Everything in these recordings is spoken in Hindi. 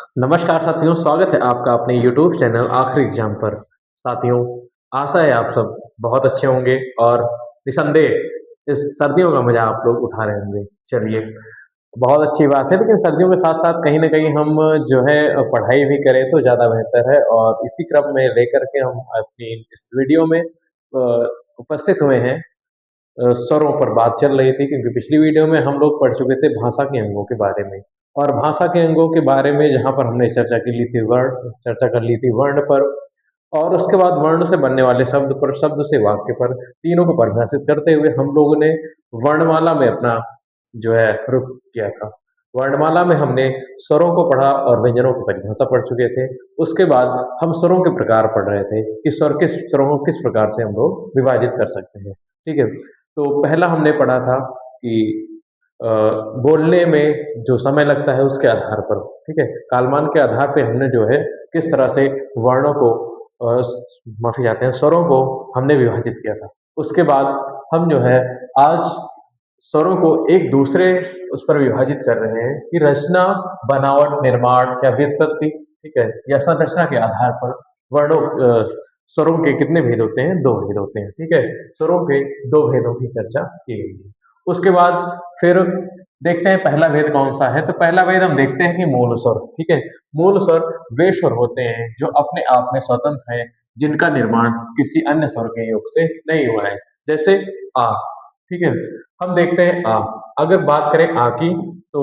नमस्कार साथियों, स्वागत है आपका अपने यूट्यूब चैनल आखिरी एग्जाम पर। साथियों, आशा है आप सब बहुत अच्छे होंगे और निसंदेह इस सर्दियों का मजा आप लोग उठा रहे होंगे। चलिए, बहुत अच्छी बात है, लेकिन सर्दियों के साथ-साथ कहीं न कहीं हम जो है पढ़ाई भी करें तो ज़्यादा बेहतर है और इसी क्रम में लेकर के हम अपनी इस वीडियो में उपस्थित हुए हैं। स्वरों पर बात चल रही थी क्योंकि पिछली वीडियो में हम लोग पढ़ चुके थे भाषा के अंगों के बारे में और भाषा के अंगों के बारे में जहाँ पर हमने चर्चा कर ली थी वर्ण पर और उसके बाद वर्ण से बनने वाले शब्द पर, शब्द से वाक्य पर, तीनों को परिभाषित करते हुए हम लोगों ने वर्णमाला में अपना जो है रुख किया था। वर्णमाला में हमने स्वरों को पढ़ा और व्यंजनों की परिभाषा पढ़ चुके थे। उसके बाद हम स्वरों के प्रकार पढ़ रहे थे कि स्वर किस स्वरों को किस प्रकार से हम लोग विभाजित कर सकते हैं। ठीक है? तो पहला हमने पढ़ा था कि अ, बोलने में जो समय लगता है उसके आधार पर, ठीक है? कालमान के आधार पे हमने जो है किस तरह से वर्णों को माफ़ी चाहते हैं, स्वरों को हमने विभाजित किया था। उसके बाद हम जो है आज स्वरों को एक दूसरे उस पर विभाजित कर रहे हैं कि रचना, बनावट, निर्माण या व्युत्पत्ति, ठीक है? या संरचना के आधार पर स्वरों के कितने भेद होते हैं? 2 भेद होते हैं, ठीक है? स्वरों के 2 भेदों की चर्चा की गई है। उसके बाद फिर देखते हैं पहला भेद कौन-सा है, तो पहला भेद हम देखते हैं कि मूल स्वर, ठीक है? मूल स्वर वे स्वर होते हैं जो अपने आप में स्वतंत्र हैं, जिनका निर्माण किसी अन्य स्वर के योग से नहीं हुआ है। जैसे आ, ठीक है? हम देखते हैं आ, अगर बात करें आ की तो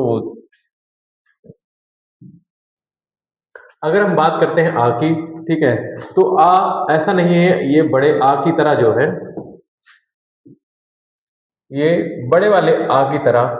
अगर हम बात करते हैं आ की, ठीक है? तो आ ऐसा नहीं है ये बड़े आ की तरह जो है, ये बड़े वाले आ की तरह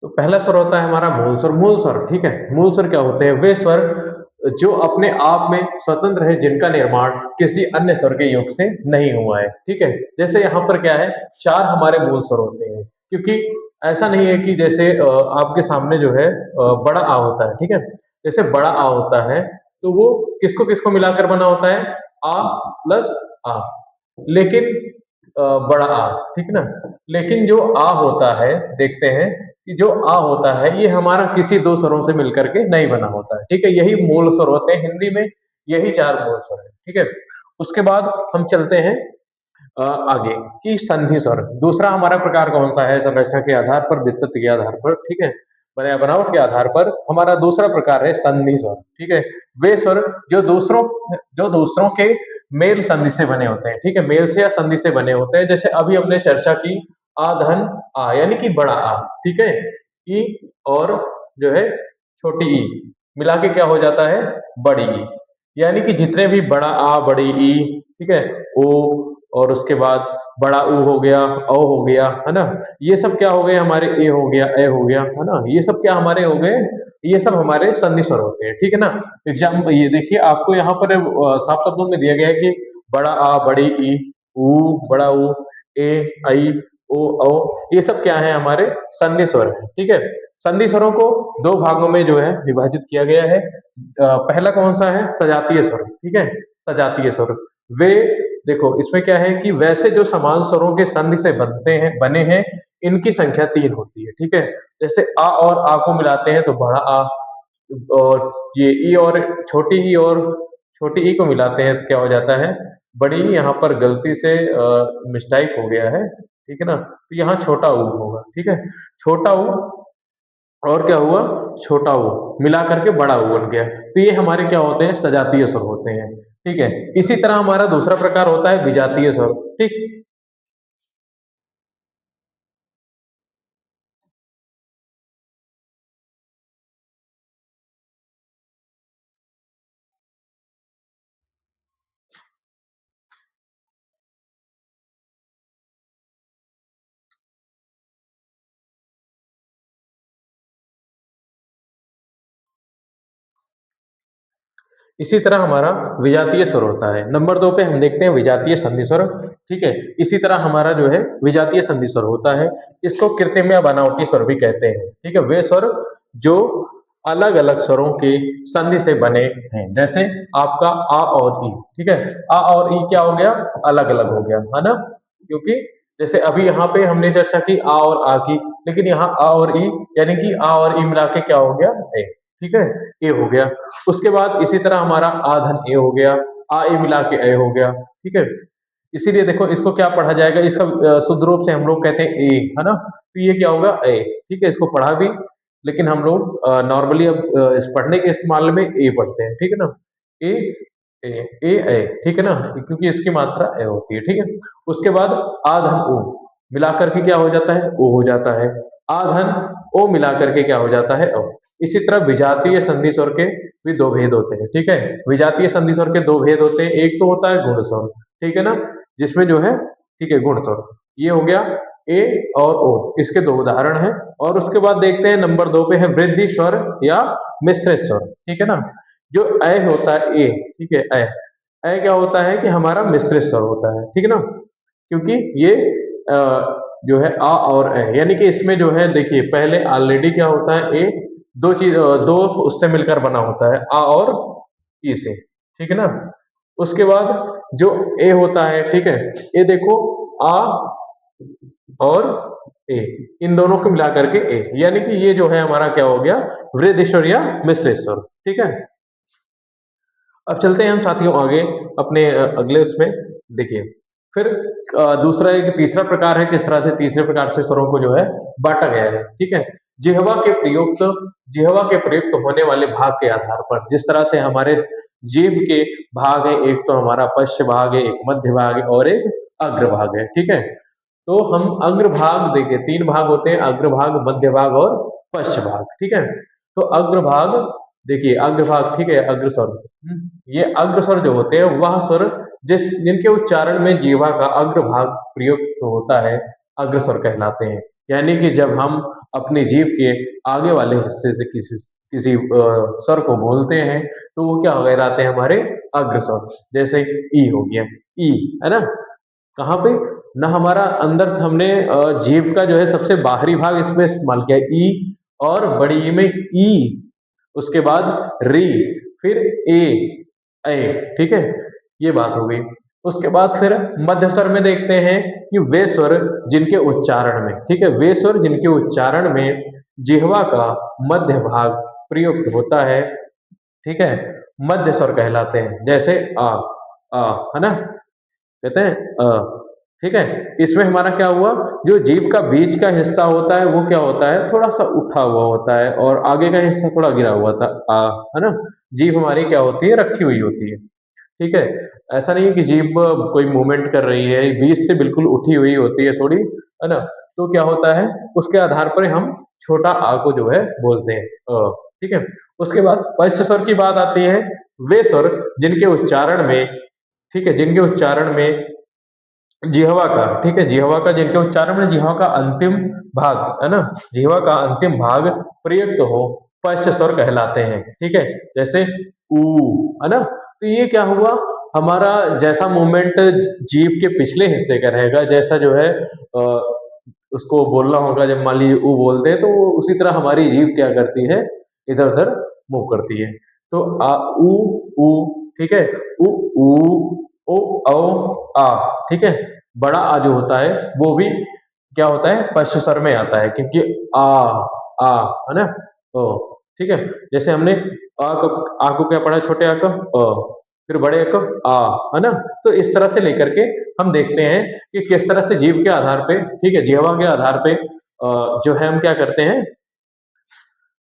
तो पहला स्वर होता है हमारा मूल स्वर। मूल स्वर, ठीक है? मूल स्वर क्या होते हैं? वे स्वर जो अपने आप में स्वतंत्र है, जिनका निर्माण किसी अन्य स्वर के योग से नहीं हुआ है, ठीक है? जैसे यहाँ पर क्या है, 4 हमारे मूल स्वर होते हैं, क्योंकि ऐसा नहीं है कि जैसे आपके सामने जो है बड़ा आ होता है, ठीक है? जैसे बड़ा आ होता है, तो वो किसको-किसको मिलाकर बना होता है? आ प्लस आ। लेकिन बड़ा आ, ठीक ना? लेकिन जो आ होता है, देखते हैं कि जो आ होता है ये हमारा किसी 2 स्वरों से मिलकर के नहीं बना होता है, ठीक है? यही मूल स्वर होते हैं हिंदी में, यही 4 मूल स्वर हैं, ठीक है? उसके बाद हम चलते हैं आगे कि संधि स्वर। दूसरा हमारा प्रकार कौन-सा है? संरचना के आधार पर, व्युत्पत्ति के आधार पर, ठीक है? बनावट के आधार पर हमारा दूसरा प्रकार है संधि स्वर, ठीक है? वे स्वर जो दूसरों के मेल संधि से बने होते हैं, ठीक है? मेल से या संधि से बने होते हैं। जैसे अभी हमने चर्चा की आ धन आ यानी कि बड़ा आ, ठीक है? ई और जो है छोटी ई मिला के क्या हो जाता है? बड़ी ई। यानी कि जितने भी बड़ा आ, बड़ी ई, ठीक है? ओ और उसके बाद बड़ा ऊ हो गया, औ हो गया, है ना? ये सब क्या हो गए हमारे ए हो गया, ए हो गया, है ना? ये सब क्या हमारे हो गए? ये सब हमारे संधि स्वर होते हैं, ठीक है ना? ये देखिए आपको यहाँ पर साफ शब्दों में दिया गया है कि बड़ा आ, बड़ी ई, ऊ, बड़ा ऊ, ए, ऐ, ओ, औ, ये सब क्या है हमारे संधि स्वर हैं, ठीक है? संधि स्वरों को 2 भागों में जो है विभाजित किया गया है। पहला कौन-सा है? सजातीय स्वर, ठीक है? सजातीय स्वर। वे देखो इसमें क्या है कि वैसे जो समान स्वरों के संधि से बने हैं, इनकी संख्या 3 होती है, ठीक है? जैसे आ और आ को मिलाते हैं तो बड़ा आ और ये ई और छोटी ई को मिलाते हैं तो क्या हो जाता है? बड़ी ई। यहाँ पर गलती से मिस्टाइप हो गया है, ठीक है ना? तो यहाँ छोटा ऊ होगा, ठीक है? छोटा ऊ और क्या हुआ? छोटा ऊ मिला करके बड़ा ऊ बन गया। तो ये हमारे क्या होते हैं? सजातीय स्वर होते हैं, ठीक है? इसी तरह हमारा दूसरा प्रकार होता है विजातीय स्वर, ठीक? इसी तरह हमारा विजातीय स्वर होता है। नंबर 2 पे हम देखते हैं विजातीय संधि स्वर, ठीक है? इसी तरह हमारा जो है विजातीय संधि स्वर होता है। इसको कृत्रिम या बनावटी स्वर भी कहते हैं, ठीक है? वे स्वर जो अलग-अलग स्वरों के संधि से बने हैं। जैसे आपका आ और ई, ठीक है? आ और ई क्या हो गया? अलग-अलग हो गया, है ना? क्योंकि जैसे अभी यहाँ पे हमने चर्चा की आ और आ की, लेकिन यहाँ आ और ई यानी कि आ और ई मिला के क्या हो गया? ए, ठीक है? ए हो गया। उसके बाद इसी तरह हमारा आ धन ए हो गया, आ ए मिला के ए हो गया, ठीक है? इसीलिए देखो इसको क्या पढ़ा जाएगा, इसका शुद्ध रूप से हम लोग कहते हैं ए, है ना? तो ये क्या होगा? ए, ठीक है? इसको पढ़ा भी, लेकिन हम लोग नॉर्मली अब इस पढ़ने के इस्तेमाल में ए पढ़ते हैं, ठीक है ना? ए, ए, ए, ठीक है ना? क्योंकि इसकी मात्रा ए होती है, ठीक है? उसके बाद आ धन ओ मिला करके क्या हो जाता है? ओ हो जाता है। आ धन ओ मिला करके क्या हो जाता है? ओ। इसी तरह विजातीय संधि स्वर के भी दो भेद होते हैं, ठीक है? विजातीय संधि स्वर के दो भेद होते हैं, एक तो होता है गुण स्वर, ठीक है ना? जिसमें जो है, ठीक है, गुण स्वर, ये हो गया ए और ओ, इसके दो उदाहरण हैं। और उसके बाद देखते हैं नंबर 2 पे है वृद्धि स्वर या मिश्रित स्वर, ठीक है ना? जो अ होता है ए, ठीक है, क्या होता है कि हमारा मिश्रित स्वर होता है, ठीक है ना? क्योंकि ये जो है आ और यानी कि इसमें जो है देखिए पहले ऑलरेडी क्या होता है, दो उससे मिलकर बना होता है, आ और ई से, ठीक है ना? उसके बाद जो ए होता है, ठीक है, ये देखो आ और ए, इन दोनों को मिला करके ए, यानी कि ये जो है हमारा क्या हो गया? वृद्धि स्वर या मिश्रित स्वर, ठीक है? अब चलते हैं हम साथियों आगे अपने अगले उसमें। देखिए फिर दूसरा एक तीसरा प्रकार है, किस तरह से तीसरे प्रकार से स्वरों को जो है बांटा गया है, ठीक है? जिह्वा के प्रयुक्त जिह्वा के प्रयुक्त होने वाले भाग के आधार पर, जिस तरह से हमारे जीभ के भाग है, एक तो हमारा पश्च भाग है, एक मध्य भाग है और एक अग्रभाग है, ठीक है? तो हम अग्रभाग देखिए 3 भाग होते हैं, अग्रभाग, मध्य भाग और पश्च भाग, ठीक है? तो अग्रभाग देखिए अग्रभाग, ठीक है, अग्रस्वर, ये अग्रस्वर जो होते हैं वह स्वर जिनके उच्चारण में जीवा का अग्रभाग प्रयुक्त होता है, अग्रस्वर कहलाते हैं। यानी कि जब हम अपनी जीभ के आगे वाले हिस्से से किसी किसी स्वर को बोलते हैं तो वो क्या कहलाते हैं? हमारे अग्रस्वर। जैसे ई हो गया, ई, है ना? कहाँ पे? ना हमारा अंदर से हमने जीभ का जो है सबसे बाहरी भाग इसमें इस्तेमाल किया है, ई, और बड़ी ई में ई, उसके बाद री, फिर ठीक है? ये बात हो गई। उसके बाद फिर मध्य स्वर में देखते हैं कि वे स्वर जिनके उच्चारण में, ठीक है? वे स्वर जिनके उच्चारण में जिह्वा का मध्य भाग प्रयुक्त होता है, ठीक है? मध्य स्वर कहलाते हैं। जैसे है ना? कहते हैं ठीक है? इसमें हमारा क्या हुआ? जो जीभ का बीच का हिस्सा होता है वो क्या होता है? थोड़ा-सा उठा हुआ होता है और आगे का हिस्सा थोड़ा गिरा हुआ था, है ना? जीभ हमारी क्या होती है? रखी हुई होती है, ठीक है? ऐसा नहीं है कि जीभ कोई मूवमेंट कर रही है, बीच से बिल्कुल उठी हुई होती है थोड़ी, है ना? तो क्या होता है? उसके आधार पर हम छोटा आ को जो है बोलते हैं ठीक है? उसके बाद पश्च स्वर की बात आती है, वे स्वर जिनके उच्चारण में, ठीक है, जिनके उच्चारण में जिह्वा का, ठीक है, जिह्वा का जिनके उच्चारण में जिह्वा का अंतिम भाग, है ना? जिह्वा का अंतिम भाग प्रयुक्त हो, पश्च स्वर कहलाते हैं, ठीक है? जैसे ऊ, है ना? तो ये क्या हुआ? हमारा जैसा मूवमेंट जीभ के पिछले हिस्से का रहेगा, जैसा जो है उसको बोलना होगा, जब मान लीजिए ऊ बोलते हैं तो वो उसी तरह हमारी जीभ क्या करती है? इधर-उधर मूव करती है। तो आ, ऊ, ऊ, ठीक है? उ, ऊ, ओ, औ, आ, ठीक है? बड़ा आ जो होता है वो भी क्या होता है? पश्च स्वर में आता है क्योंकि आ, है ना? ओ, ठीक है? जैसे हमने आ को क्या पढ़ा? छोटे आ का फिर बड़े आ का आ, है ना? तो इस तरह से लेकर के हम देखते हैं कि किस तरह से जीभ के आधार पे, ठीक है, जिह्वा के आधार पे जो है हम क्या करते हैं?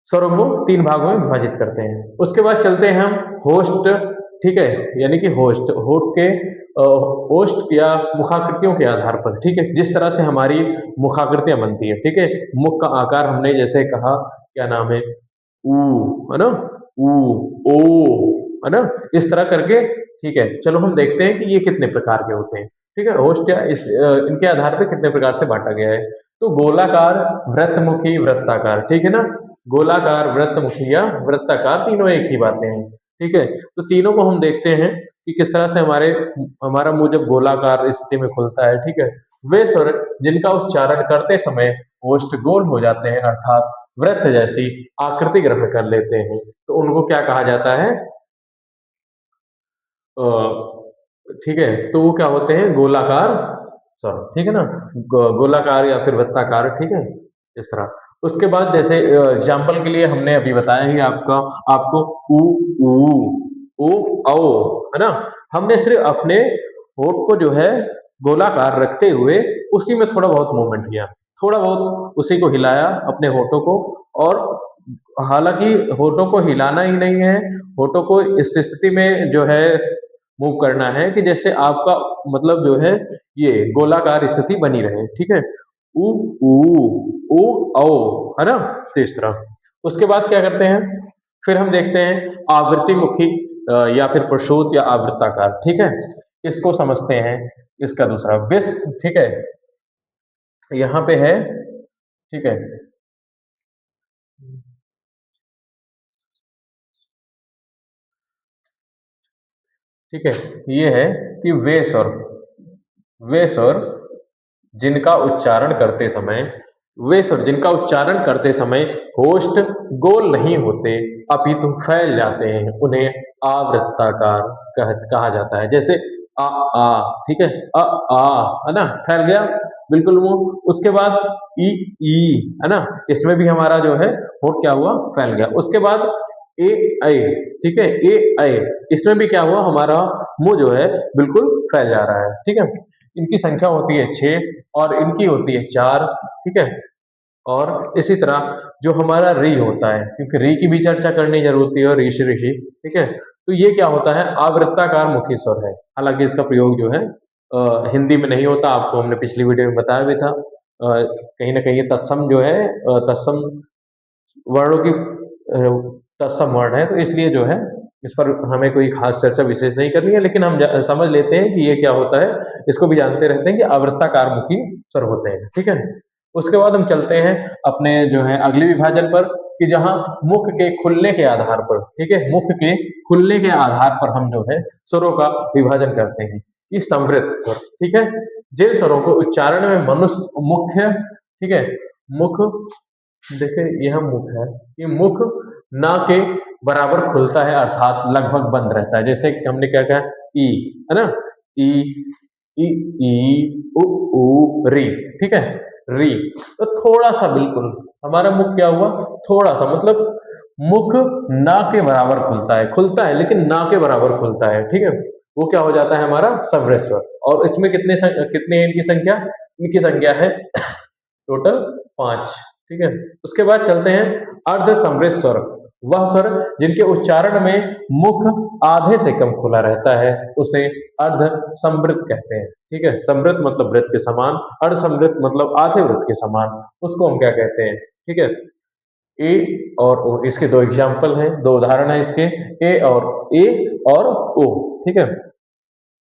स्वरों को 3 भागों में विभाजित करते हैं। उसके बाद चलते हैं हम होस्ट, ठीक है? यानी कि होठ के ओष्ठ या मुखाकृतियों के आधार पर, ठीक है? जिस तरह से हमारी मुखाकृतियाँ बनती हैं, ठीक है? मुख का आकार हमने जैसे कहा, क्या नाम है? ऊ, है ना? ऊ, ओ, है ना? इस तरह करके, ठीक है? चलो हम देखते हैं कि ये कितने प्रकार के होते हैं, ठीक है? होस्ट या इनके आधार पे कितने प्रकार से बाँटा गया है। तो गोलाकार, वृत्तमुखी, वृत्ताकार, ठीक है ना? गोलाकार, वृत्तमुखी या वृत्ताकार तीनों एक ही बातें हैं, ठीक है? तो तीनों को हम देखते हैं कि किस तरह से हमारा मुँह जब गोलाकार स्थिति में खुलता है, ठीक है? वे स्वर जिनका उच्चारण करते समय ओष्ठ गोल हो जाते हैं अर्थात वृत्त जैसी आकृति ग्रहण कर लेते हैं, तो उनको क्या कहा जाता है? अ, ठीक है, तो वो क्या होते हैं गोलाकार स्वर, ठीक है ना? गोलाकार या फिर वृत्ताकार, ठीक है? इस तरह। उसके बाद जैसे एग्जाम्पल के लिए हमने अभी बताया ही आपको उ, ऊ, औ, है ना? हमने सिर्फ अपने होठ को जो है गोलाकार रखते हुए उसी में थोड़ा बहुत मूवमेंट किया, थोड़ा बहुत उसी को हिलाया अपने होठों को और हालाँकि होठों को हिलाना ही नहीं है, होठों को इस स्थिति में जो है मूव करना है कि जैसे आपका मतलब जो है ये गोलाकार स्थिति बनी रहे, ठीक है? उ, ऊ, औ, है ना? तो इस तरह। उसके बाद क्या करते हैं? फिर हम देखते हैं आवृत्तिमुखी या फिर प्रशोथ या आवृत्ताकार, ठीक है? इसको समझते हैं, इसका दूसरा ठीक है? यहाँ पे है, ठीक है? ठीक है? ये है कि वे स्वर जिनका उच्चारण करते समय वे स्वर जिनका उच्चारण करते समय होष्ठ गोल नहीं होते अपितु फैल जाते हैं, उन्हें आवृत्ताकार कहा जाता है। जैसे अ आ, ठीक है? अ आ, है ना? फैल गया बिल्कुल मुंह। उसके बाद ई ई, है ना? इसमें भी हमारा जो है होठ क्या हुआ? फैल गया। उसके बाद ए ऐ, ठीक है? ए ऐ, इसमें भी क्या हुआ? हमारा मुंह जो है बिल्कुल फैल जा रहा है, ठीक है? इनकी संख्या होती है 6 और इनकी होती है 4, ठीक है? और इसी तरह जो हमारा री होता है, क्योंकि री की भी चर्चा करनी ज़रूर होती है और ऋषि ऋषि, ठीक है? तो ये क्या होता है? आवृत्ताकार मुखी स्वर है। हालाँकि इसका प्रयोग जो है हिंदी में नहीं होता, आपको हमने पिछली वीडियो में बताया भी था। कहीं न कहीं ये तत्सम जो है तत्सम वर्णों की तत्सम वर्ण है, तो इसलिए जो है इस पर हमें कोई खास चर्चा विशेष नहीं करनी है, लेकिन हम समझ लेते हैं कि ये क्या होता है, इसको भी जानते रहते हैं कि आवृत्ताकार मुखी स्वर होते हैं, ठीक है? उसके बाद हम चलते हैं अपने जो है अगले विभाजन पर कि जहाँ मुख के खुलने के आधार पर, ठीक है? मुख के खुलने के आधार पर हम जो है स्वरों का विभाजन करते हैं। ये समृद्ध स्वर, ठीक है? जिन स्वरों को उच्चारण में मनुष्य मुख्य, ठीक है? मुख, देखिए यह मुख है, ये मुख ना के बराबर खुलता है अर्थात लगभग बंद रहता है। जैसे कि हमने क्या कहा ई, है ना? ई, ई, ई, उ, री, ठीक है? री, तो थोड़ा-सा बिल्कुल हमारा मुख क्या हुआ? थोड़ा-सा मतलब मुख ना के बराबर खुलता है लेकिन ना के बराबर खुलता है, ठीक है? वो क्या हो जाता है हमारा समृद्ध स्वर और इसमें कितने हैं इनकी संख्या? इनकी संख्या है टोटल 5, ठीक है? उसके बाद चलते हैं अर्ध समृद्ध स्वर, वह स्वर जिनके उच्चारण में मुख आधे से कम खुला रहता है, उसे अर्ध समृद्ध कहते हैं, ठीक है? समृद्ध मतलब वृत्त के समान, अर्ध समृद्ध मतलब आधे वृत्त के समान, उसको हम क्या कहते हैं, ठीक है? ए और ओ, इसके 2 एग्जाम्पल हैं, 2 उदाहरण हैं इसके, ए और ओ, ठीक है?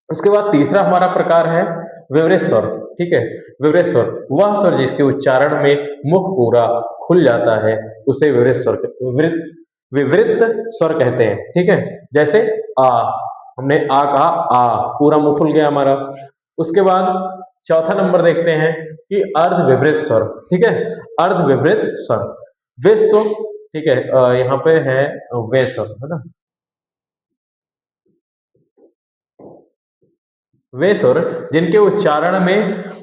उसके बाद तीसरा हमारा प्रकार है विवृत स्वर, ठीक है? विवृत स्वर, वह स्वर जिसके उच्चारण में मुख पूरा खुल जाता है, उसे विवृत स्वर कहते हैं, ठीक है? जैसे आ, हमने आ कहा आ, पूरा मुंह खुल गया हमारा। उसके बाद चौथा नंबर देखते हैं कि अर्ध विवृत स्वर, ठीक है? अर्ध विवृत स्वर, विश्व, ठीक है? यहाँ पे है वे स्वर, है ना? वे स्वर जिनके उच्चारण में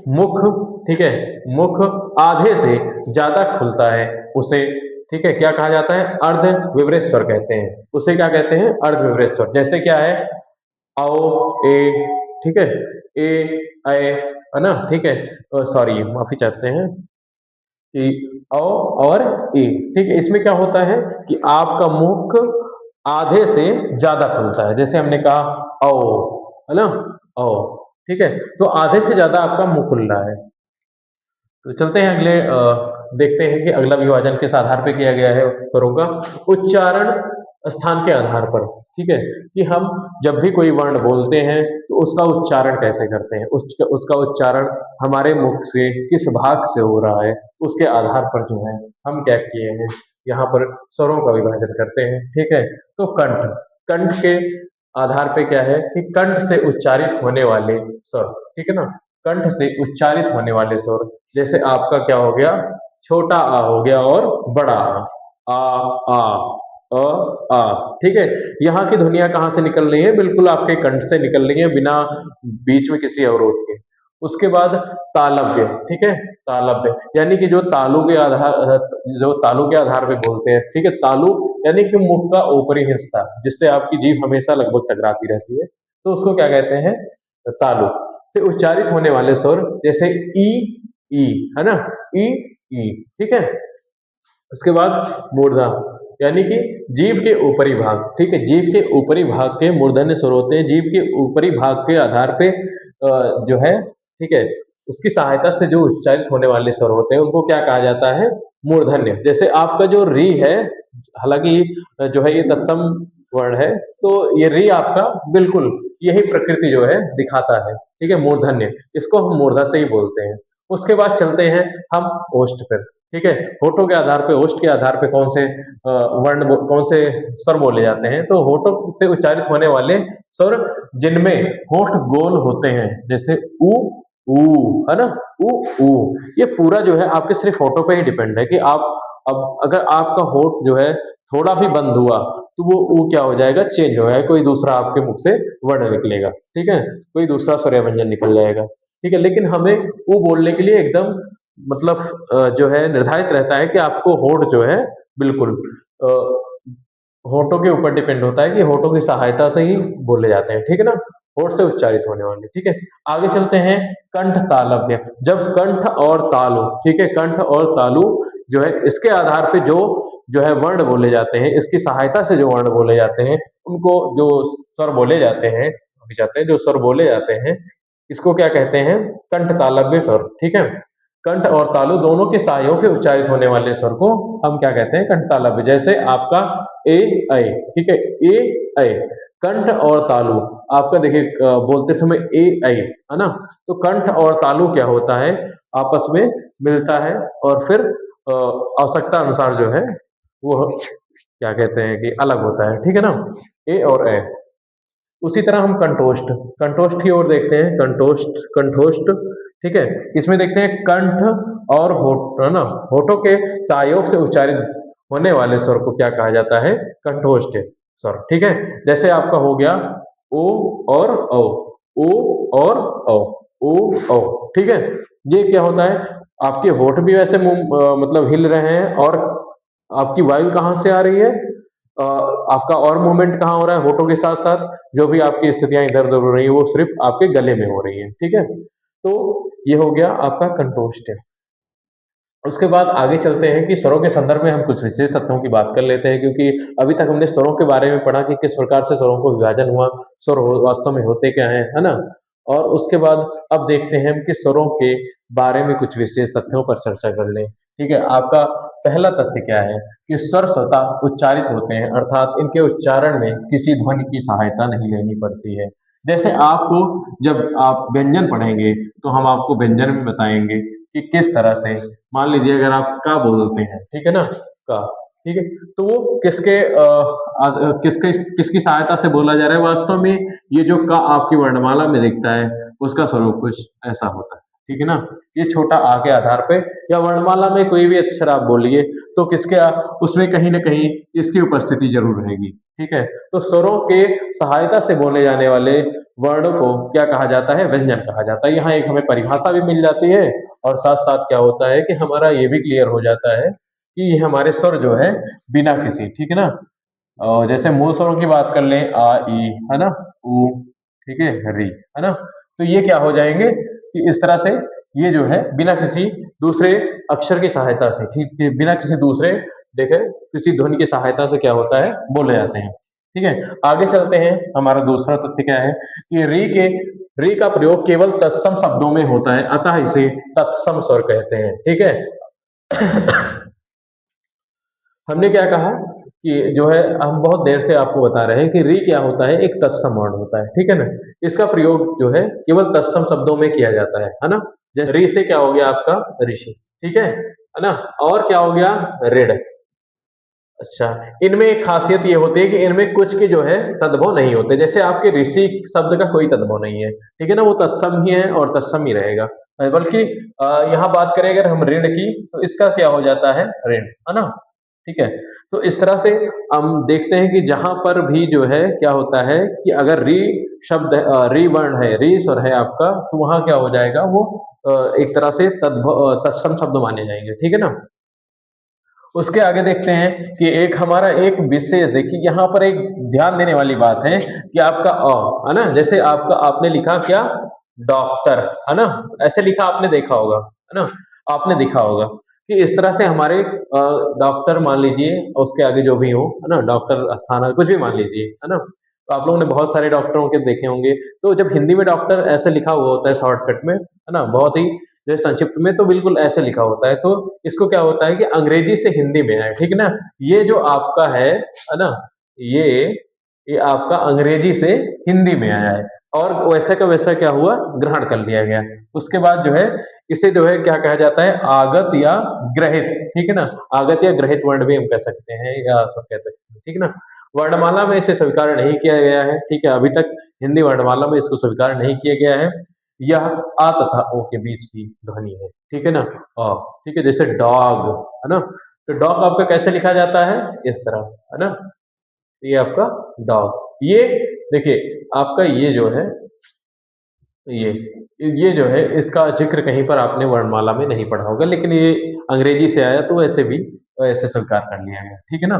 मुख, ठीक है? मुख आधे से ज्यादा खुलता है, उसे, ठीक है, क्या कहा जाता है? अर्ध विवृत स्वर कहते हैं। उसे क्या कहते हैं? अर्ध विवृत स्वर। जैसे क्या है? औ, ए, ठीक है? ए, ऐ, है ना? ठीक है? सॉरी माफी चाहते हैं कि औ और ए, ठीक है? इसमें क्या होता है कि आपका मुख आधे से ज्यादा खुलता है। जैसे हमने कहा औ, है ना? औ, ठीक है? तो आधे से ज्यादा आपका मुंह खुल रहा है। तो चलते हैं अगले देखते हैं कि अगला विभाजन किस आधार पे किया गया है स्वरों का। उच्चारण स्थान के आधार पर, ठीक है? कि हम जब भी कोई वर्ण बोलते हैं तो उसका उच्चारण कैसे करते हैं, उसका उच्चारण हमारे मुख से किस भाग से हो रहा है, उसके आधार पर जो है हम क्या किए हैं, यहाँ पर स्वरों का विभाजन करते हैं, ठीक है? तो कंठ, कंठ के आधार पे क्या है कि कंठ से उच्चारित होने वाले स्वर, ठीक है ना, कंठ से उच्चारित होने वाले स्वर, जैसे आपका क्या हो गया, छोटा आ हो गया और बड़ा आ, अ, आ, ठीक है। यहाँ की ध्वनियां कहाँ से निकल रही है, बिल्कुल आपके कंठ से निकल रही है, बिना बीच में किसी अवरोध के। उसके बाद तालव्य, ठीक है, तालव्य यानी कि जो तालु के आधार पे बोलते हैं, ठीक है, तालु यानी कि मुख का ऊपरी हिस्सा जिससे आपकी जीभ हमेशा लगभग टकराती रहती है, तो उसको क्या कहते हैं, तालु से उच्चारित होने वाले स्वर, जैसे ई है ना, ई ई, ठीक है। उसके बाद मूर्धा यानी कि जीभ के ऊपरी भाग, ठीक है, जीभ के ऊपरी भाग के मूर्धन्य स्वर होते हैं, जीभ के ऊपरी भाग के आधार पे जो है, ठीक है, उसकी सहायता से जो उच्चारित होने वाले स्वर होते हैं उनको क्या कहा जाता है, मूर्धन्य। जैसे आपका जो री है, हालांकि जो है ये तत्सम वर्ण है, तो ये री आपका बिल्कुल यही प्रकृति जो है दिखाता है, ठीक है, मूर्धन्य, इसको हम मूर्धा से ही बोलते हैं। उसके बाद चलते हैं हम ओष्ठ पर, ठीक है, होठों के आधार पे, ओष्ठ के आधार पे कौन से कौन से स्वर बोले जाते हैं, तो होठों से उच्चारित होने वाले स्वर जिनमें होठ गोल होते हैं, जैसे ऊ ऊ, है ना, ऊ ऊ, ये पूरा जो है आपके सिर्फ होठों पे ही डिपेंड है कि आप, अब अगर आपका होठ जो है थोड़ा भी बंद हुआ तो वो ऊ क्या हो जाएगा, चेंज हो जाएगा, कोई दूसरा आपके मुख से वर्ण निकलेगा, ठीक है, कोई दूसरा स्वरय व्यंजन निकल जाएगा, ठीक है। लेकिन हमें ऊ बोलने के लिए एकदम मतलब जो है निर्धारित रहता है कि आपको होठ जो है बिल्कुल अ, होठों के ऊपर डिपेंड होता है कि होठों की सहायता से ही बोले जाते हैं, ठीक है ना, होठ से उच्चारित होने वाले, ठीक है। आगे चलते हैं कंठ तालव्य, जब कंठ और तालु, ठीक है, कंठ और तालु जो है इसके आधार पे जो है वर्ण बोले जाते हैं, इसकी सहायता से जो वर्ण बोले जाते हैं उनको जो स्वर बोले जाते हैं, जो स्वर बोले जाते हैं, इसको क्या कहते हैं, कंठ तालव्य स्वर, ठीक है। कंठ और तालु दोनों के सहयोग के उच्चारित होने वाले स्वर को हम क्या कहते हैं, कंठ तालव्य। जैसे आपका ए ऐ, ठीक है, ए ऐ, कंठ और तालु आपका देखिए बोलते समय ए ऐ, है ना, तो कंठ और तालु क्या होता है, आपस में मिलता है और फिर आवश्यकता अनुसार जो है वो क्या कहते हैं कि अलग होता है, ठीक है ना, ए और ए। उसी तरह हम कंठोष्ठ, कंठोष्ठ की ओर देखते हैं, कंठोष्ठ कंठोष्ठ, ठीक है, इसमें देखते हैं कंठ और होठ, है ना, होठों के सहयोग से उच्चारित होने वाले स्वर को क्या कहा जाता है, कंठोष्ठ स्वर, ठीक है। जैसे आपका हो गया ओ और औ, ओ और औ, ओ औ, ठीक है। ये क्या होता है, आपके होठ भी वैसे मतलब हिल रहे हैं, और आपकी वायु कहाँ से आ रही है, आपका और मूवमेंट कहाँ हो रहा है, होठों के साथ साथ जो भी आपकी स्थितियां इधर उधर हो रही है वो सिर्फ आपके गले में हो रही है, ठीक है। तो ये हो गया आपका कंठोष्ठ। उसके बाद आगे चलते हैं कि स्वरों के संदर्भ में हम कुछ विशेष तथ्यों की बात कर लेते हैं, क्योंकि अभी तक हमने स्वरों के बारे में पढ़ा कि किस प्रकार से स्वरों को विभाजन हुआ, वास्तव में होते क्या है ना। और उसके बाद अब देखते हैं हम कि स्वरों के बारे में कुछ विशेष तथ्यों पर चर्चा कर लें, ठीक है। आपका पहला तथ्य क्या है कि स्वर स्वतः उच्चारित होते हैं, अर्थात इनके उच्चारण में किसी ध्वनि की सहायता नहीं लेनी पड़ती है। जैसे आपको जब आप व्यंजन पढ़ेंगे तो हम आपको व्यंजन में बताएंगे कि किस तरह से, मान लीजिए अगर आप का बोलते हैं, ठीक है ना, का, ठीक है, तो वो किसके किसकी सहायता से बोला जा रहा है, वास्तव में ये जो का आपकी वर्णमाला में दिखता है उसका स्वरूप कुछ ऐसा होता है, ठीक है ना। ये छोटा आ के आधार पे, या वर्णमाला में कोई भी अक्षर आप बोलिए तो उसमें कहीं ना कहीं इसकी उपस्थिति जरूर रहेगी, ठीक है। तो स्वरों के सहायता से बोले जाने वाले वर्णों को क्या कहा जाता है, व्यंजन कहा जाता है। यहाँ एक हमें परिभाषा भी मिल जाती है, और साथ साथ क्या होता है कि हमारा ये भी क्लियर हो जाता है कि ये हमारे स्वर जो है बिना किसी, ठीक है ना, और जैसे मूल स्वरों की बात कर लें, आ ई, है ना, उ, ठीक है, री, है ना, तो ये क्या हो जाएंगे कि इस तरह से ये जो है बिना किसी दूसरे अक्षर की सहायता से, ठीक है, बिना किसी दूसरे देखे किसी ध्वनि की सहायता से क्या होता है, बोले जाते हैं, ठीक है। आगे चलते हैं, हमारा दूसरा तथ्य क्या है कि री का प्रयोग केवल तत्सम शब्दों में होता है, अतः इसे तत्सम स्वर कहते हैं, ठीक है। हमने क्या कहा कि जो है हम बहुत देर से आपको बता रहे हैं कि री क्या होता है, एक तत्सम वर्ण होता है, ठीक है ना। इसका प्रयोग जो है केवल तत्सम शब्दों में किया जाता है ना। जैसे री से क्या हो गया आपका ऋषि, ठीक है ना, और क्या हो गया ऋण, अच्छा, इनमें एक खासियत ये होती है कि इनमें कुछ के जो है तद्भव नहीं होते। जैसे आपके ऋषि शब्द का कोई तद्भव नहीं है, ठीक है ना? वो तत्सम ही है और तत्सम ही रहेगा। बल्कि यहाँ बात करें अगर हम ऋण की, तो इसका क्या हो जाता है? ऋण, है ना? ठीक है? तो इस तरह से हम देखते हैं कि जहाँ पर भी जो है क्या होता है कि अगर रि शब्द रि वर्ण है, रि स्वर है आपका, तो वहाँ क्या हो जाएगा? वो एक तरह से तत्सम शब्द माने जाएँगे, ठीक है ना? उसके आगे देखते हैं कि एक हमारा एक विशेष, देखिए यहाँ पर एक ध्यान देने वाली बात है कि आपका है ना? जैसे आपका आपने लिखा क्या? डॉक्टर, है ना? ऐसे लिखा आपने देखा होगा, है ना? आपने देखा होगा कि इस तरह से हमारे डॉक्टर मान लीजिए, उसके आगे जो भी हो, है ना? डॉक्टर अस्थाना कुछ भी मान लीजिए, है ना? तो आप लोगों ने बहुत सारे डॉक्टरों के देखे होंगे, तो जब हिंदी में डॉक्टर ऐसे लिखा हुआ होता है शॉर्टकट में, है ना? बहुत ही जो है संक्षिप्त में, तो बिल्कुल ऐसे लिखा होता है, तो इसको क्या होता है कि अंग्रेजी से हिंदी में है, ठीक है ना? ये जो आपका है ना? ये ये आपका अंग्रेजी से हिंदी में आया है और वैसा का वैसा क्या हुआ? ग्रहण कर लिया गया। उसके बाद जो है इसे जो है क्या कहा जाता है? आगत या ग्रहित, ठीक है ना? आगत या ग्रहित वर्ण भी हम कह सकते हैं या सब कह सकते हैं, ठीक है ना? वर्णमाला में इसे स्वीकार नहीं किया गया है, ठीक है? अभी तक हिंदी वर्णमाला में इसको स्वीकार नहीं किया गया है। यह आ तथा ओ के बीच की ध्वनि है, ठीक है ना? अ, ठीक है, जैसे डॉग, है ना? तो डॉग आपका कैसे लिखा जाता है? इस तरह, है ना? ये आपका डॉग। ये देखिए आपका ये जो है, ये ये जो है इसका ज़िक्र कहीं पर आपने वर्णमाला में नहीं पढ़ा होगा, लेकिन ये अंग्रेजी से आया तो ऐसे भी ऐसे स्वीकार कर लिया गया, ठीक है ना?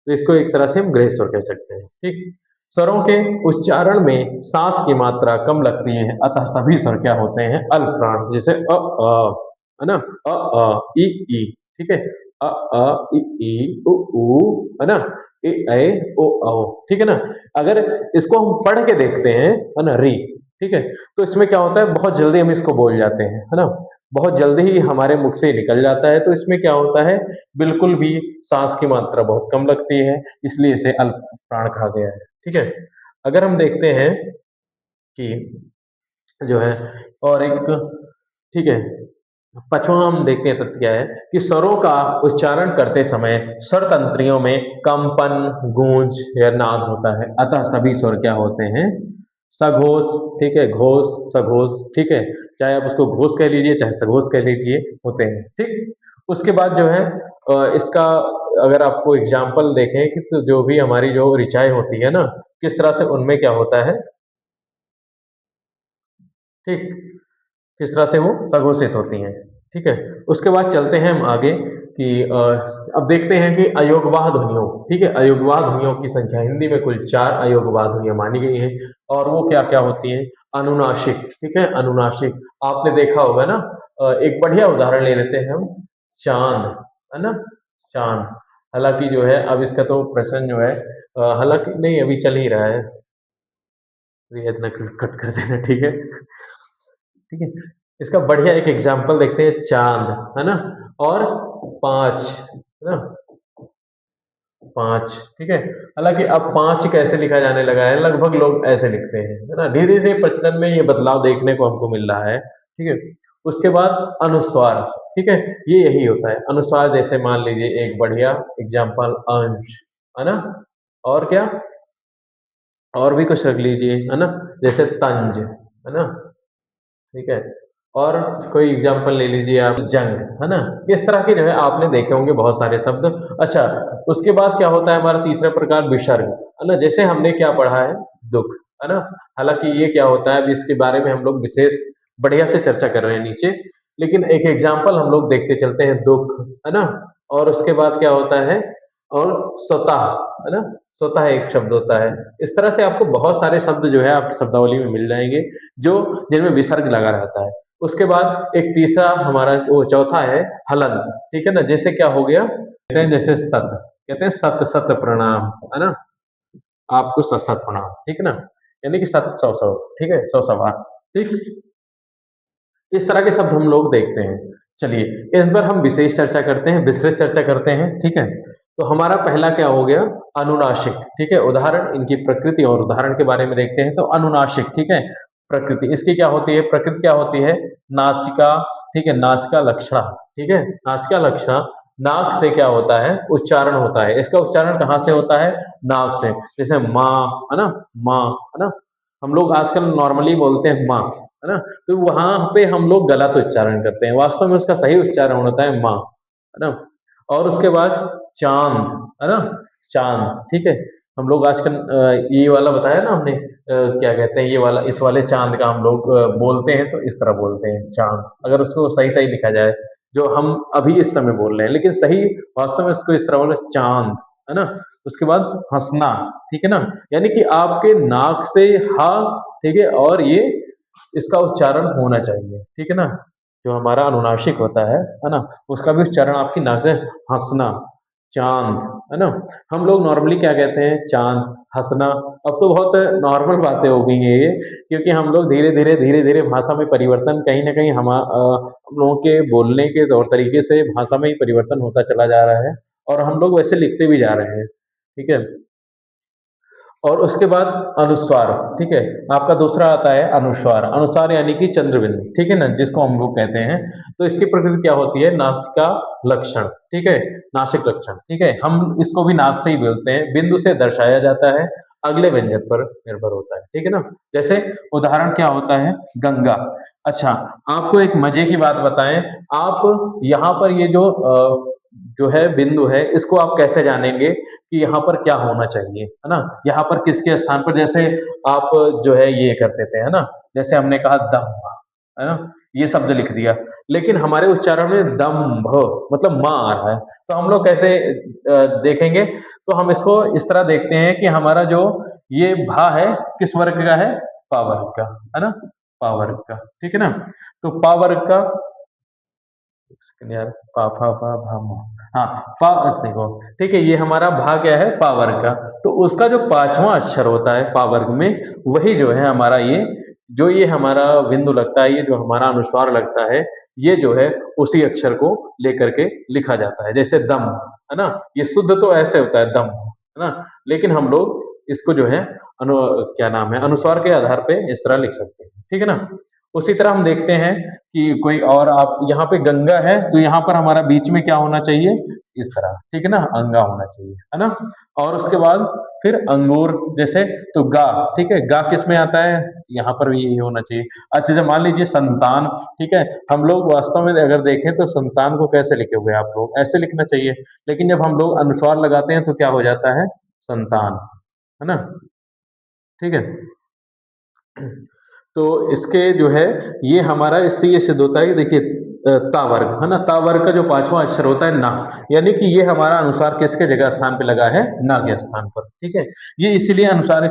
तो इसको एक तरह से हम गृह स्वर कह सकते हैं, ठीक? स्वरों के उच्चारण में सांस की मात्रा कम लगती है, अतः सभी स्वर क्या होते हैं? अल्प प्राण, जैसे है ना? इ, ई, ठीक है? इ, ई, उ, है ना? इ, ऐ, ओ, औ, ठीक है ना? अगर इसको हम पढ़ के देखते हैं, है ना? री, ठीक है? तो इसमें क्या होता है? बहुत जल्दी हम इसको बोल जाते हैं, है ना? बहुत जल्दी ही हमारे मुख से निकल जाता है, तो इसमें क्या होता है? बिल्कुल भी सांस की मात्रा बहुत कम लगती है, इसलिए इसे अल्प प्राण कहा गया है, ठीक है? अगर हम देखते हैं कि जो है और एक, ठीक है, पाँचवाँ हम देखते हैं तथ्य क्या है कि स्वरों का उच्चारण करते समय स्वर तंत्रियों में कंपन, गूंज या नाद होता है, अतः सभी स्वर क्या होते हैं? सघोष, ठीक है? घोष, सघोष, ठीक है? चाहे आप उसको घोष कह लीजिए, चाहे सघोष कह लीजिए, होते हैं, ठीक? उसके बाद जो है इसका अगर आपको एग्ज़ाम्पल देखें कि तो जो भी हमारी जो ऋचाएँ होती है ना, किस तरह से उनमें क्या होता है, ठीक? किस तरह से वो सघोषित होती हैं, ठीक है? उसके बाद चलते हैं हम आगे कि अब देखते हैं कि अयोगवाह ध्वनियों, ठीक है? अयोगवाह ध्वनियों की संख्या हिंदी में कुल 4 अयोगवाह ध्वनियाँ मानी गई हैं और वो क्या-क्या होती हैं? अनुनासिक, ठीक है? अनुनासिक, आपने देखा होगा ना, एक बढ़िया उदाहरण ले लेते हैं हम, चाँद, है ना? चाँद, हालाँकि जो है अब इसका तो प्रचलन जो है हालाँकि नहीं अभी चल ही रहा है, ये इतना कट कर देना, ठीक है? ठीक है? इसका बढ़िया एक एग्ज़ाम्पल देखते हैं, चाँद, है ना? और 5, है ना? 5, ठीक है? हालाँकि अब 5 कैसे लिखा जाने लगा है, लगभग लोग ऐसे लिखते हैं, है ना? धीरे-धीरे प्रचलन में ये बदलाव देखने को हमको मिल रहा है, ठीक है? उसके बाद अनुस्वार, ठीक है? ये यही होता है, अनुस्वार जैसे मान लीजिए एक बढ़िया एग्ज़ाम्पल अंश, है ना? और क्या? और भी कुछ रख लीजिए, है ना? जैसे तंज, है ना? ठीक है? और कोई एग्ज़ाम्पल ले लीजिए आप, जंग, है ना? इस तरह के जो है आपने देखे होंगे बहुत सारे शब्द। अच्छा, उसके बाद क्या होता है हमारा तीसरा प्रकार विसर्ग, है ना? जैसे हमने क्या पढ़ा है? दुःख, है ना? हालाँकि ये क्या होता है, अभी इसके बारे में हम लोग विशेष बढ़िया से चर्चा कर रहे हैं नीचे, लेकिन एक एग्ज़ाम्पल हम लोग देखते चलते हैं, दुःख, है ना? और उसके बाद क्या होता है? और स्वतः, है ना? स्वतः एक शब्द होता है। इस तरह से आपको बहुत सारे शब्द जो है आपकी शब्दावली में मिल जाएँगे, जो जिनमें विसर्ग लगा रहता है। उसके बाद एक तीसरा हमारा वो चौथा है हलन, ठीक है ना? जैसे क्या हो गया? कहते हैं जैसे सत, कहते हैं सत सत प्रणाम, है ना? आपको सत सत प्रणाम, ठीक है ना? यानी कि सत सौ सौ, ठीक है? सौ सौ बार, ठीक? इस तरह के शब्द हम लोग देखते हैं। चलिए, इस पर हम विशेष चर्चा करते हैं, विस्तृत चर्चा करते हैं, ठीक है? तो हमारा पहला क्या हो गया? अनुनासिक, ठीक है? उदाहरण, इनकी प्रकृति और उदाहरण के बारे में देखते हैं, तो अनुनासिक, ठीक है? प्रकृति, इसकी क्या होती है? प्रकृति क्या होती है? नासिका, ठीक है? नासिका लक्षणा, ठीक है? नासिका लक्षणा, नाक से क्या होता है, उच्चारण होता है। इसका उच्चारण कहाँ से होता है? नाक से। जैसे माँ, है ना, माँ, है ना। हम लोग आजकल नॉर्मली बोलते हैं माँ, है ना। तो वहां पे हम लोग गलत उच्चारण करते हैं, वास्तव में उसका सही उच्चारण होता है माँ, है ना। और उसके बाद चांद, है ना, चांद, ठीक है। हम लोग आजकल ये वाला बताया ना हमने, क्या कहते हैं, ये वाला, इस वाले चांद का हम लोग बोलते हैं तो इस तरह बोलते हैं चांद, अगर उसको सही सही लिखा जाए, जो हम अभी इस समय बोल रहे हैं, लेकिन सही वास्तव में इसको इस तरह बोले चांद, है ना। उसके बाद हंसना, ठीक है ना, यानी कि आपके नाक से हा, ठीक है, और ये इसका उच्चारण होना चाहिए, ठीक है ना। जो हमारा अनुनासिक होता है ना, उसका भी उच्चारण आपकी नाक से, हंसना, चांद, है ना। हम लोग नॉर्मली क्या कहते हैं, चांद, हंसना। अब तो बहुत नॉर्मल बातें हो गई हैं ये, क्योंकि हम लोग धीरे धीरे भाषा में परिवर्तन, कहीं ना कहीं हम लोगों के बोलने के तौर तरीके से भाषा में ही परिवर्तन होता चला जा रहा है, और हम लोग वैसे लिखते भी जा रहे हैं, ठीक है। और उसके बाद अनुस्वार, ठीक है। आपका दूसरा आता है अनुस्वार। अनुस्वार यानी कि चंद्रबिंदु, ठीक है ना, जिसको हम लोग कहते हैं। तो इसकी प्रकृति क्या होती है? नासिका लक्षण, ठीक है, नासिक लक्षण, ठीक है। हम इसको भी नाक से ही बोलते हैं, बिंदु से दर्शाया जाता है, अगले व्यंजन पर निर्भर होता है, ठीक है ना। जैसे उदाहरण क्या होता है? गंगा। अच्छा, आपको एक मजे की बात बताएं, आप यहाँ पर ये जो है बिंदु है, इसको आप कैसे जानेंगे कि यहाँ पर क्या होना चाहिए, है ना। यहाँ पर किसके स्थान पर, जैसे आप जो है ये करते थे, है ना, जैसे हमने कहा दम्भ, है ना, ये शब्द लिख दिया, लेकिन हमारे उच्चारण में दम्भ मतलब माँ आ रहा है। तो हम लोग कैसे देखेंगे? तो हम इसको इस तरह देखते हैं कि हमारा जो ये भा है, किस वर्ग का है? पा वर्ग का, है ना, पा वर्ग का, ठीक है ना। तो पा वर्ग का, एक सेकंड यार, पा फा फा भा मा, हाँ, पा, देखो, ठीक है, ये हमारा भा क्या है? पा वर्ग का। तो उसका जो पांचवा अक्षर होता है पा वर्ग में, वही जो है हमारा ये हमारा बिंदु लगता है, ये जो हमारा अनुस्वार लगता है, ये जो है उसी अक्षर को लेकर के लिखा जाता है। जैसे दम, है ना, ये शुद्ध तो ऐसे होता है दम, है ना, लेकिन हम लोग इसको जो है क्या नाम है, अनुस्वार के आधार पे इस तरह लिख सकते हैं, ठीक है ना। उसी तरह हम देखते हैं कि कोई और, आप यहाँ पे गंगा है, तो यहाँ पर हमारा बीच में क्या होना चाहिए? इस तरह, ठीक है ना, अंगा होना चाहिए, है ना। और उसके बाद फिर अंगूर, जैसे, तो गा, ठीक है, गा किस में आता है? यहाँ पर भी यही होना चाहिए। अच्छा, जब मान लीजिए संतान, ठीक है, हम लोग वास्तव में अगर देखें तो संतान को कैसे लिखे हुए हैं आप लोग? ऐसे लिखना चाहिए, लेकिन जब हम लोग अनुस्वार लगाते हैं तो क्या हो जाता है? संतान, है ना, ठीक है। तो इसके जो है, ये हमारा, इससे ये सिद्ध होता है कि देखिए, ता वर्ग, है ना, ता वर्ग का जो पांचवा अक्षर होता है ना, यानी कि ये हमारा अनुसार किसके जगह स्थान पे लगा है? ना के स्थान पर, ठीक है। ये इसीलिए अनुसार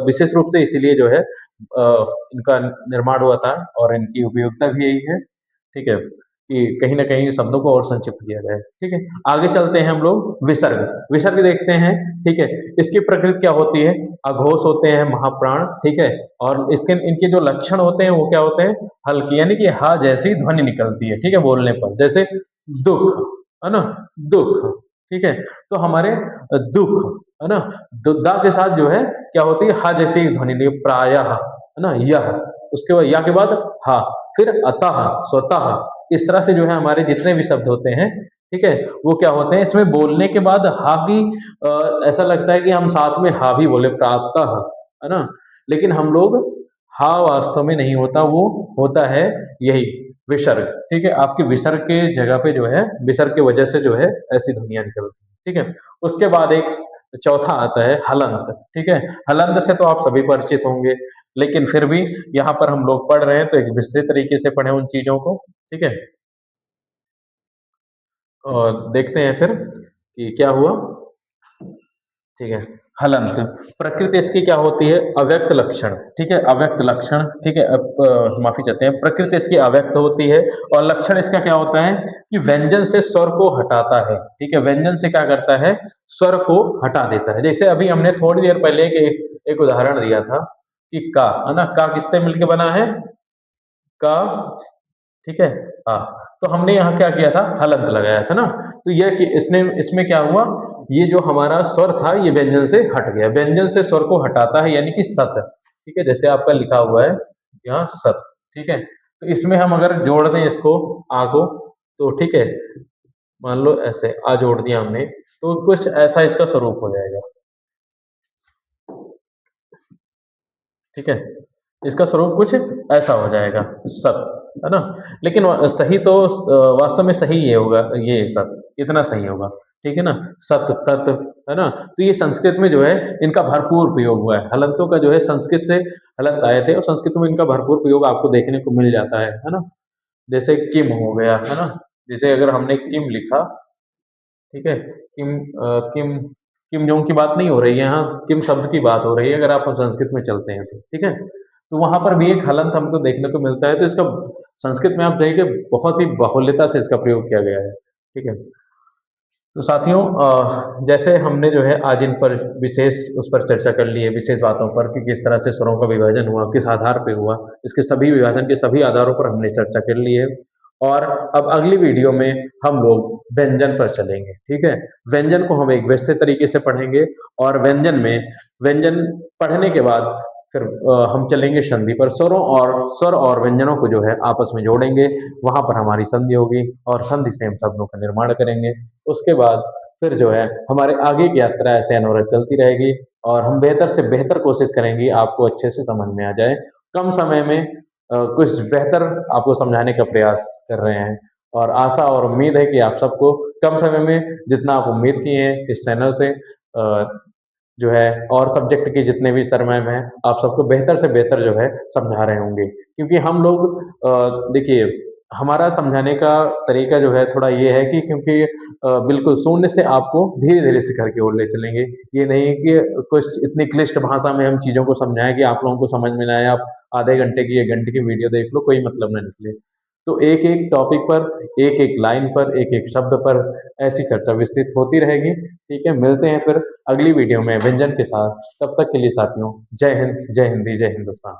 विशेष रूप से इसीलिए जो है इनका निर्माण हुआ था, और इनकी उपयोगिता भी यही है, ठीक है, कि कहीं ना कहीं शब्दों को और संक्षिप्त किया जाए, ठीक है। आगे चलते हैं हम लोग, विसर्ग। विसर्ग देखते हैं, ठीक है। इसकी प्रकृति क्या होती है? अघोष होते हैं, महाप्राण, ठीक है। और इसके इनके जो लक्षण होते हैं वो क्या होते हैं? हल्की, यानी कि हा जैसी ध्वनि निकलती है, ठीक है, बोलने पर, जैसे दुख, है ना, दुख, ठीक है। तो हमारे दुख, है ना, दा के साथ जो है क्या होती है? हा जैसी ध्वनि, प्रायः, है ना, यह, उसके बाद या के बाद हा, फिर अतः, स्वतः, इस तरह से जो है हमारे जितने भी शब्द होते हैं, ठीक है, वो क्या होते हैं? इसमें बोलने के बाद हा की, ऐसा लगता है कि हम साथ में हा भी बोले, प्रातः, है ना, लेकिन हम लोग हा वास्तव में नहीं होता, वो होता है यही विसर्ग, ठीक है। आपकी विसर्ग के जगह पे जो है, विसर्ग की वजह से जो है ऐसी ध्वनियां निकलती हैं, ठीक है। उसके बाद एक चौथा आता है हलंत, ठीक है। हलंत से तो आप सभी परिचित होंगे, लेकिन फिर भी यहाँ पर हम लोग पढ़ रहे हैं तो एक विस्तृत तरीके से पढ़े उन चीजों को, ठीक है। और देखते हैं फिर कि क्या हुआ, ठीक है। हलंत, प्रकृति इसकी क्या होती है? अव्यक्त लक्षण, ठीक है, अव्यक्त लक्षण, ठीक है। माफी चाहते हैं, प्रकृति इसकी अव्यक्त होती है, और लक्षण इसका क्या होता है? कि व्यंजन से स्वर को हटाता है, ठीक है, व्यंजन से क्या करता है? स्वर को हटा देता है। जैसे अभी हमने थोड़ी देर पहले एक उदाहरण दिया था कि का, है ना, का किससे मिलके बना है? का, ठीक है, हाँ। तो हमने यहाँ क्या किया था? हलंत लगाया था ना। तो यह कि इसने इसमें क्या हुआ? ये जो हमारा स्वर था, ये व्यंजन से हट गया, व्यंजन से स्वर को हटाता है, यानी कि सत, ठीक है, जैसे आपका लिखा हुआ है यहाँ सत, ठीक है। तो इसमें हम अगर जोड़ दें इसको, आ को, तो ठीक है, मान लो ऐसे आ जोड़ दिया हमने, तो कुछ ऐसा इसका स्वरूप हो जाएगा, ठीक है? इसका स्वरूप कुछ ऐसा हो जाएगा, सत, है ना? लेकिन सही तो वास्तव में सही ये होगा, ये सत, इतना सही होगा, ठीक है ना? सत, तत, है ना? तो ये संस्कृत में जो है इनका भरपूर प्रयोग हुआ है। हलंतों का जो है संस्कृत से हलंत आए थे और संस्कृत में इनका भरपूर प्रयोग आपको देखने को मिल जाता है ना? जैसे किम हो गया, है ना? जैसे अगर हमने किम लिखा, ठीक है? किम किम जोंग की बात नहीं हो रही है यहाँ, किम शब्द की बात हो रही है अगर आप संस्कृत में चलते हैं तो, ठीक है? तो वहाँ पर भी एक हलंत हमको देखने को मिलता है, तो इसका संस्कृत में आप देखिए बहुत ही बाहुल्यता से इसका प्रयोग किया गया है, ठीक है? तो साथियों जैसे हमने जो है आज इन पर विशेष उस पर चर्चा कर ली है, विशेष बातों पर कि किस तरह से स्वरों का विभाजन हुआ, किस आधार पे हुआ, इसके सभी विभाजन के सभी आधारों पर हमने चर्चा कर ली है। और अब अगली वीडियो में हम लोग व्यंजन पर चलेंगे, ठीक है? व्यंजन को हम एक व्यवस्थित तरीके से पढ़ेंगे और व्यंजन में व्यंजन पढ़ने के बाद फिर हम चलेंगे संधि पर, स्वरों और स्वर और व्यंजनों को जो है आपस में जोड़ेंगे, वहाँ पर हमारी संधि होगी और संधि से हम शब्दों का निर्माण करेंगे। उसके बाद फिर जो है हमारे आगे की यात्रा ऐसे अनवरत चलती रहेगी और हम बेहतर से बेहतर कोशिश करेंगे आपको अच्छे से समझ में आ जाए। कम समय में कुछ बेहतर आपको समझाने का प्रयास कर रहे हैं और आशा और उम्मीद है कि आप सबको कम समय में जितना आप उम्मीद किए हैं इस चैनल से जो है और सब्जेक्ट के जितने भी सर मैम हैं, आप सबको बेहतर से बेहतर जो है समझा रहे होंगे। क्योंकि हम लोग देखिए हमारा समझाने का तरीका जो है थोड़ा ये है कि क्योंकि बिल्कुल शून्य से आपको धीरे-धीरे शिखर की ओर ले चलेंगे। ये नहीं कि कुछ इतनी क्लिष्ट भाषा में हम चीज़ों को समझाएँ कि आप लोगों को समझ में ना आए, आप आधे घंटे की, 1 घंटे की वीडियो देख लो, कोई मतलब ना निकले। तो एक-एक टॉपिक पर, एक-एक लाइन पर, एक-एक शब्द पर ऐसी चर्चा विस्तृत होती रहेगी, ठीक है? मिलते हैं फिर अगली वीडियो में व्यंजन के साथ। तब तक के लिए साथियों, जय हिंद, जय हिंदी, जय हिंदुस्तान।